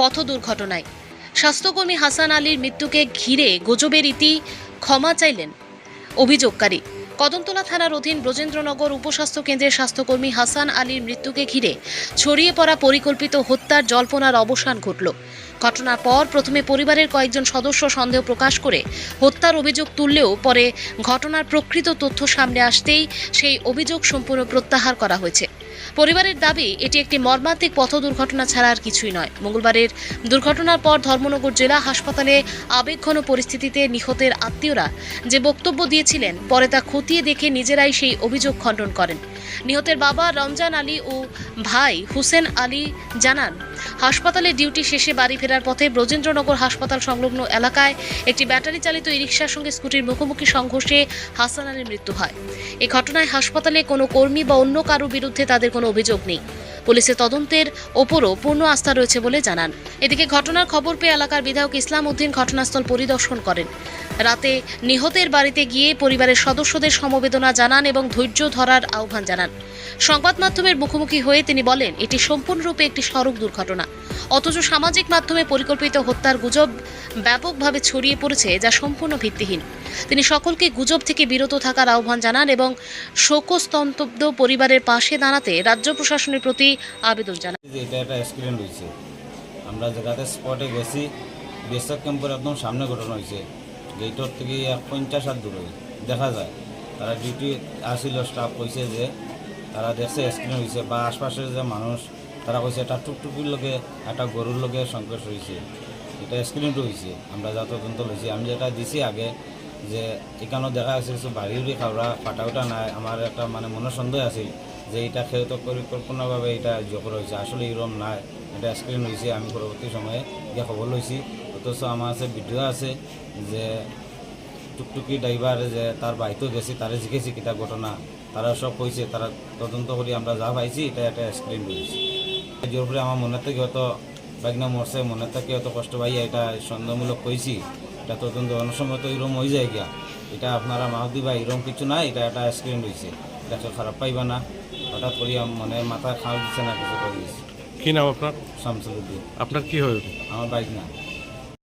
পথ দুর্ঘটনায় স্বাস্থ্যকর্মী হাসান আলীর মৃত্যুকে ঘিরে গুজবের ইতি ক্ষমা চাইলেন অভিযোগকারী। কদমতলা থানার অধীন ব্রজেন্দ্রনগর উপস্বাস্থ্য কেন্দ্রের স্বাস্থ্যকর্মী হাসান আলীর মৃত্যুকে ঘিরে ছড়িয়ে পড়া পরিকল্পিত হত্যার জল্পনার অবসান ঘটল। ঘটনার পর প্রথমে পরিবারের কয়েকজন সদস্য সন্দেহ প্রকাশ করে হত্যার অভিযোগ তুললেও পরে ঘটনার প্রকৃত তথ্য সামনে আসতেই সেই অভিযোগ সম্পূর্ণ প্রত্যাহার করা হয়েছে। পরিবারের দাবি, এটি একটি মর্মান্তিক পথ দুর্ঘটনা ছাড়া আর কিছুই নয়। মঙ্গলবারের দুর্ঘটনার পর ধর্মনগর জেলা হাসপাতালে আবেগঘন পরিস্থিতিতে নিহতের আত্মীয়রা যে বক্তব্য দিয়েছিলেন, পরে তা খতিয়ে দেখে নিজেরাই সেই অভিযোগ খণ্ডন করেন। নিহতের বাবা রমজান আলী ও ভাই হুসেন আলী জানান, হাসপাতালে ডিউটি শেষে বাড়ি ফেরার পথে ব্রজেন্দ্রনগর হাসপাতাল সংলগ্ন এলাকায় একটি ব্যাটারি চালিত ই-রিকশার সঙ্গে স্কুটির মুখোমুখি সংঘর্ষে হাসান আলীর মৃত্যু হয়। এই ঘটনায় হাসপাতালে কোনো কর্মী বা অন্য কারোর বিরুদ্ধে তাদের কোনো অভিযোগ নেই। পুলিশের তদন্তের ওপরও পূর্ণ আস্থা রয়েছে বলে জানান। এদিকে ঘটনার খবর পেয়ে এলাকার বিধায়ক ইসলাম উদ্দিন ঘটনাস্থল পরিদর্শন করেন। রাতে নিহতের বাড়িতে গিয়ে পরিবারের সদস্যদের সমবেদনা জানান এবং ধৈর্য ধরার আহ্বান জানান। সংবাদ মাধ্যমের মুখোমুখি হয়ে তিনি বলেন, এটি সম্পূর্ণরূপে একটি সড়ক দুর্ঘটনা, অথচ সামাজিক মাধ্যমে পরিকল্পিত হত্যার গুজব ব্যাপকভাবে ছড়িয়ে পড়েছে, যা সম্পূর্ণ ভিত্তিহীন। তিনি সকলকে গুজব থেকে বিরত থাকার আহ্বান জানান এবং শোকস্তব্ধ পরিবারের পাশে দাঁড়াতে রাজ্য প্রশাসনের প্রতি আবেদন জানান। এটা একটা অ্যাক্সিডেন্ট হয়েছে। আমরা জায়গাতে স্পটে গেছি, বিএসএফ ক্যাম্পের একদম সামনে ঘটনা হয়েছে। গেটর থেকে 50 হাত দূরে দেখা যায়। তারা ডিউটি আসিল, স্টাফ কইছে যে তারা দেখছে অ্যাক্সিডেন্ট হয়েছে, বা আশপাশের যে মানুষ তারা কইছে একটা টুকটুকির লোকে একটা গরুর লোকে সংঘর্ষ হয়েছে, এটা অ্যাক্সিডেন্ট হয়েছে। আমরা যা তদন্ত লইছি, আমি যেটা দিছি আগে যে এখানেও দেখা যাচ্ছে কিছু বাড়ি উড়ি খাওয়া ফাটাউটা নাই। আমার একটা মনে সন্দেহ আছিল যে এটা খেয়ত পরিকল্পনাভাবে এটা জোর হয়েছে, আসলে এরকম নাই, এটা অ্যাক্সিডেন্ট হয়েছে। আমি পরবর্তী সময়ে গিয়ে খবর লইছি, অথচ আমার কাছে ভিডিও আছে যে টুকটুকি ড্রাইভার যে তার বাড়িতেও গেছি, তারা জিজ্ঞেছি কিতা ঘটনা, তারা সব কইছে, তারা তদন্ত করি আমরা যা পাইছি এটা একটা অ্যাক্সিডেন্ট হয়েছে। জোর করে আমার মনের থেকে হয়তো বাগনা মরছে, মনের থেকে হয়তো কষ্ট পাইয়া এটা সন্দেহমূলক কইছি। এটা তদন্ত অনেক সময় তো এরকম হয়ে যায় গিয়া, এটা আপনারা মাহু দিবা, এরকম কিছু নাই, এটা একটা অ্যাক্সিডেন্ট হয়েছে, এটাকে খারাপ পাইবা না। হঠাৎ করি মাথা খাওয়া দিচ্ছে না, কিছু করে দিচ্ছে। কি নাম আপনার? শামসুল উদ্দিন। আপনার কি হয়? আমার বাইক না।